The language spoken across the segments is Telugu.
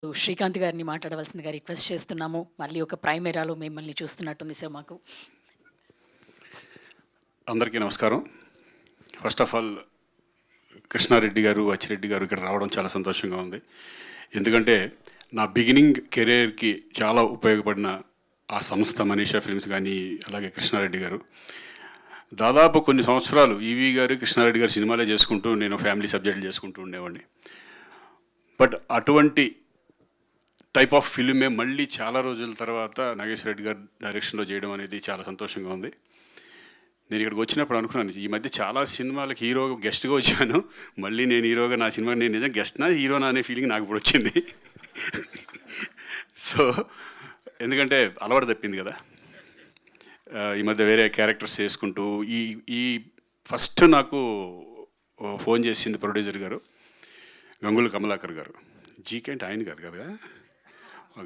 శ్రీకాంత్ గారిని మాట్లాడవలసిందిగా రిక్వెస్ట్ చేస్తున్నాము. మళ్ళీ ఒక ప్రైమ్ ఎరాలో మిమ్మల్ని చూస్తున్నట్టుంది సార్ మాకు. అందరికీ నమస్కారం. ఫస్ట్ ఆఫ్ ఆల్ కృష్ణారెడ్డి గారు, అచ్చిరెడ్డి గారు ఇక్కడ రావడం చాలా సంతోషంగా ఉంది. ఎందుకంటే నా బిగినింగ్ కెరీర్కి చాలా ఉపయోగపడిన ఆ సంస్థ మనీషా ఫిల్మ్స్ కానీ, అలాగే కృష్ణారెడ్డి గారు దాదాపు కొన్ని సంవత్సరాలు ఈవీ గారు, కృష్ణారెడ్డి గారు సినిమాలే చేసుకుంటూ నేను ఫ్యామిలీ సబ్జెక్టులు చేసుకుంటూ ఉండేవాడిని. బట్ అటువంటి టైప్ ఆఫ్ ఫిల్మే మళ్ళీ చాలా రోజుల తర్వాత నాగేశ్వర రెడ్డి గారు డైరెక్షన్లో చేయడం అనేది చాలా సంతోషంగా ఉంది. నేను ఇక్కడికి వచ్చినప్పుడు అనుకున్నాను, ఈ మధ్య చాలా సినిమాలకు హీరోగా గెస్ట్గా వచ్చాను, మళ్ళీ నేను హీరోగా నా సినిమా నేను నిజంగా గెస్ట్నా హీరోనా అనే ఫీలింగ్ నాకు ఇప్పుడు వచ్చింది. సో ఎందుకంటే అలవాటు తప్పింది కదా. ఈ మధ్య వేరే క్యారెక్టర్స్ చేసుకుంటూ ఈ ఫస్ట్ నాకు ఫోన్ చేసింది ప్రొడ్యూసర్ గారు, గంగుల కమలాకర్ గారు. జీకే అంటే ఆయన కాదు కదా,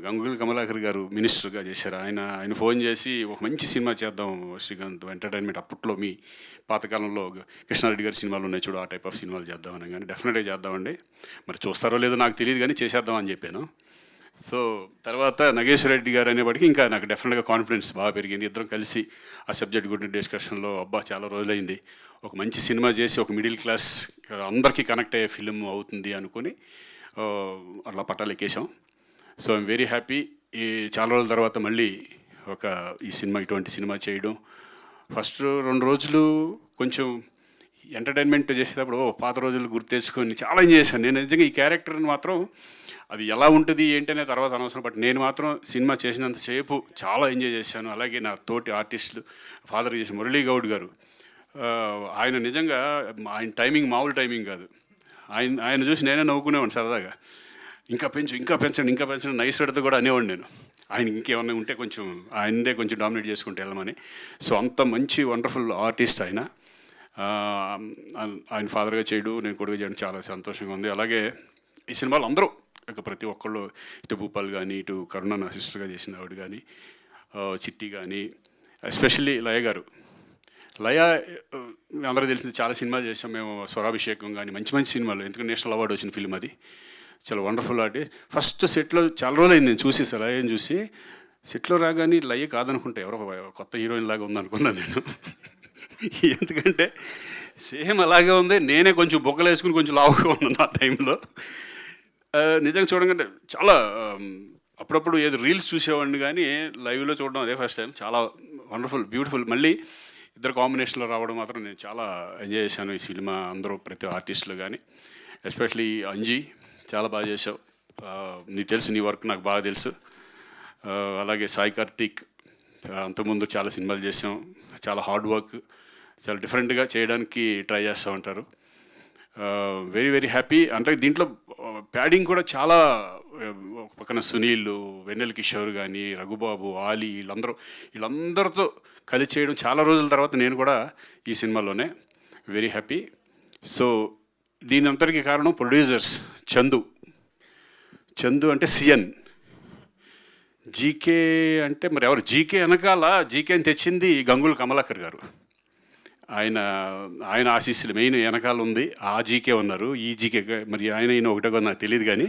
గంగుల కమలాకర్ గారు మినిస్టర్గా చేశారు. ఆయన ఫోన్ చేసి ఒక మంచి సినిమా చేద్దాం శ్రీకాంత్, ఎంటర్టైన్మెంట్ అప్పట్లో మీ పాతకాలంలో కృష్ణారెడ్డి గారి సినిమాలు ఉన్నాయి చూడు, ఆ టైప్ ఆఫ్ సినిమాలు చేద్దామని. కానీ డెఫినెట్గా చేద్దామండి, మరి చూస్తారో లేదో నాకు తెలియదు కానీ చేసేద్దామని చెప్పాను. సో తర్వాత నాగేశ్వర రెడ్డి గారు అనేప్పటికీ ఇంకా నాకు డెఫినెట్గా కాన్ఫిడెన్స్ బాగా పెరిగింది. ఇద్దరం కలిసి ఆ సబ్జెక్ట్ గురించి డిస్కషన్లో అబ్బా చాలా రోజులైంది, ఒక మంచి సినిమా చేసి ఒక మిడిల్ క్లాస్ అందరికీ కనెక్ట్ అయ్యే ఫిలిం అవుతుంది అనుకుని అట్లా పట్టాలు ఎక్కేసాం. So I'm very happy. ఈ చాలా రోజుల తర్వాత మళ్ళీ ఇటువంటి సినిమా చేయడం. ఫస్ట్ 2 రోజులు కొంచెం ఎంటర్టైన్మెంట్ చేసేటప్పుడు పాత రోజులు గుర్తు తెచ్చుకొని చాలా ఎంజాయ్ చేశాను. నేను నిజంగా ఈ క్యారెక్టర్ని మాత్రం అది ఎలా ఉంటుంది ఏంటనే తర్వాత అనవసరం, బట్ నేను మాత్రం సినిమా చేసినంతసేపు చాలా ఎంజాయ్ చేశాను. అలాగే నా తోటి ఆర్టిస్టులు, ఫాదర్ చేసిన మురళీ గౌడ్ గారు, ఆయన నిజంగా ఆయన టైమింగ్ మామూలు టైమింగ్ కాదు. ఆయన చూసి నేనే నవ్వుకునేవాడిని సరదాగా, ఇంకా పెంచండి నైస్ రెడ్తో కూడా అనేవాడిని నేను. ఆయన ఇంకేమన్నా ఉంటే కొంచెం ఆయనదే కొంచెం డామినేట్ చేసుకుంటే వెళ్ళమని. సో అంత మంచి వండర్ఫుల్ ఆర్టిస్ట్ ఆయన. ఆయన ఫాదర్గా చేయడం, నేను కొడుకు చేయడం చాలా సంతోషంగా ఉంది. అలాగే ఈ సినిమాలో అందరూ ప్రతి ఒక్కళ్ళు, ఇటు భూపాల్ కానీ, ఇటు కరుణ నా సిస్టర్గా చేసిన ఆవిడ కానీ, చిట్టి కానీ, ఎస్పెషల్లీ లయ గారు. లయ అందరూ తెలిసింది, చాలా సినిమాలు చేసాం మేము, స్వరాభిషేకం కానీ మంచి మంచి సినిమాలు, ఎందుకంటే నేషనల్ అవార్డు వచ్చిన ఫిల్మ్ అది. చాలా వండర్ఫుల్ ఆర్టిస్ట్. ఫస్ట్ సెట్లో చాలా రోజులు అయింది నేను చూసి, లయని చూసి. సెట్లో రాగానే లయ కాదనుకుంటే ఎవరో కొత్త హీరోయిన్ లాగా ఉందనుకున్నాను నేను. ఎందుకంటే సేమ్ అలాగే ఉంది, నేనే కొంచెం బొక్కలు వేసుకుని కొంచెం లావుగా ఉన్నాను ఆ టైంలో. నిజంగా చూడగానే చాలా అప్పుడప్పుడు ఏదో రీల్స్ చూసేవాడిని కానీ లైవ్లో చూడడం అదే ఫస్ట్ టైం. చాలా వండర్ఫుల్, బ్యూటిఫుల్. మళ్ళీ ఇద్దరు కాంబినేషన్లో రావడం మాత్రం నేను చాలా ఎంజాయ్ చేశాను ఈ సినిమా. అందరూ ప్రతి ఆర్టిస్టులు కానీ, ఎస్పెషలీ అంజీ చాలా బాగా చేసావు. నీకు తెలుసు, నీ వర్క్ నాకు బాగా తెలుసు. అలాగే సాయి కార్తీక్, అంతకుముందు చాలా సినిమాలు చేసాం. చాలా హార్డ్ వర్క్, చాలా డిఫరెంట్గా చేయడానికి ట్రై చేస్తూ ఉంటారు. Very very happy. అంటే దీంట్లో ప్యాడింగ్ కూడా చాలా, ఒక పక్కన సునీల్, వెన్నెల కిషోర్ కానీ, రఘుబాబు, ఆలీ, వీళ్ళందరితో కలిసి చేయడం చాలా రోజుల తర్వాత నేను కూడా ఈ సినిమాలోనే. Very happy. సో దీని అంతటికీ కారణం ప్రొడ్యూసర్స్. చందు అంటే సిఎన్, జీకే అంటే మరి ఎవరు? జీకే వెనకాల జీకేని తెచ్చింది గంగుల కమలాకర్ గారు. ఆయన ఆశీస్సులు మెయిన్ వెనకాల ఉంది. ఆ జీకే ఉన్నారు, ఈ జీకే మరి ఆయన ఒకటే కూడా నాకు తెలియదు కానీ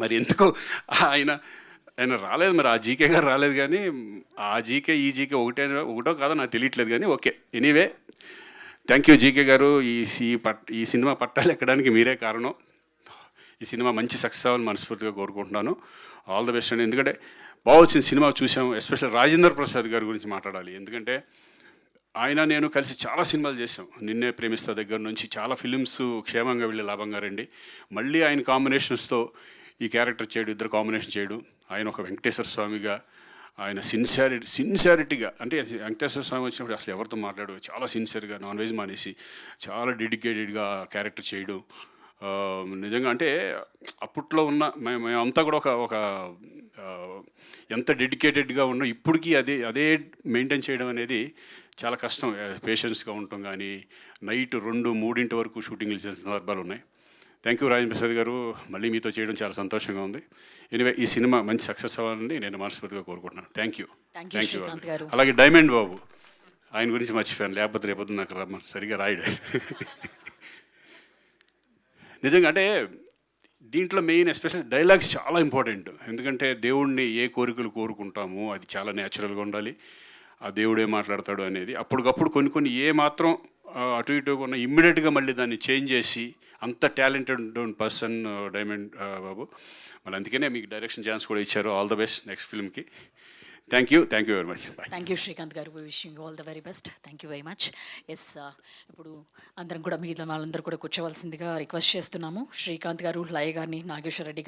మరి ఎందుకో ఆయన రాలేదు, మరి ఆ జీకే గారు రాలేదు. కానీ ఆ జీకే ఈ జీకే ఒకటో కాదో నాకు తెలియట్లేదు కానీ okay. Anyway, thank you GK గారు. ఈ సినిమా పట్టాలు ఎక్కడానికి మీరే కారణం. ఈ సినిమా మంచి సక్సెస్ అవ్వాలని మనస్ఫూర్తిగా కోరుకుంటున్నాను. ఆల్ ద బెస్ట్ అండి. ఎందుకంటే బాగా వచ్చిన సినిమా చూసాం. ఎస్పెషల్ రాజేంద్ర ప్రసాద్ గారి గురించి మాట్లాడాలి. ఎందుకంటే నేను కలిసి చాలా సినిమాలు చేసాం. నిన్నే ప్రేమిస్తా దగ్గర నుంచి చాలా ఫిలిమ్స్ క్షేమంగా వెళ్ళి లాభంగా రండి. మళ్ళీ ఆయన కాంబినేషన్స్తో ఈ క్యారెక్టర్ చేయడం, ఇద్దరు కాంబినేషన్ చేయడం. ఆయన ఒక వెంకటేశ్వర స్వామిగా, ఆయన సిన్సియారిటీగా, అంటే వెంకటేశ్వర స్వామి వచ్చినప్పుడు అసలు ఎవరితో మాట్లాడు, చాలా సిన్సియర్గా నాన్ వెజ్ మానేసి చాలా డెడికేటెడ్గా క్యారెక్టర్ చేయడం. నిజంగా అంటే అప్పట్లో ఉన్న మేమంతా కూడా ఒక ఎంత డెడికేటెడ్గా ఉన్నా ఇప్పటికీ అదే మెయింటైన్ చేయడం అనేది చాలా కష్టం. పేషెన్స్గా ఉండటం కానీ, నైట్ 2-3 వరకు షూటింగ్లు చేసిన సందర్భాలు ఉన్నాయి. థ్యాంక్ యూ రాజేంద్ర ప్రసాద్ గారు, మళ్ళీ మీతో చేయడం చాలా సంతోషంగా ఉంది. ఎనివే, ఈ సినిమా మంచి సక్సెస్ అవ్వాలని నేను మనస్ఫూర్తిగా కోరుకుంటున్నాను. Thank you. అలాగే డైమండ్ బాబు, ఆయన గురించి మర్చిపోయాను, లేకపోతే రేపొద్దు నాకు సరిగా రాయడు. నిజంగా అంటే దీంట్లో మెయిన్ ఎస్పెషల్ డైలాగ్స్ చాలా ఇంపార్టెంట్. ఎందుకంటే దేవుణ్ణి ఏ కోరికలు కోరుకుంటామో అది చాలా న్యాచురల్గా ఉండాలి. ఆ దేవుడే మాట్లాడతాడు అనేది అప్పటికప్పుడు కొన్ని ఏ మాత్రం అటు ఇటుగా ఉన్న ఇమ్మీడియట్గా మళ్ళీ దాన్ని చేంజ్ చేసి అంత టాలెంటెడ్ పర్సన్ డైమండ్ బాబు. మళ్ళీ అందుకనే మీకు డైరెక్షన్ ఛాన్స్ కూడా ఇచ్చారు. ఆల్ ద బెస్ట్ నెక్స్ట్ ఫిల్మ్కి. Thank you very much. Bye. Thank you Srikanth గారు, wishing all the very best. Thank you very much. Yes, ఇప్పుడు అందరం కూడా మిగిలిన వాళ్ళందరూ కూడా కూర్చోవలసిందిగా రిక్వెస్ట్ చేస్తున్నాము. శ్రీకాంత్ గారు, లయ గారిని, నాగేశ్వర రెడ్డి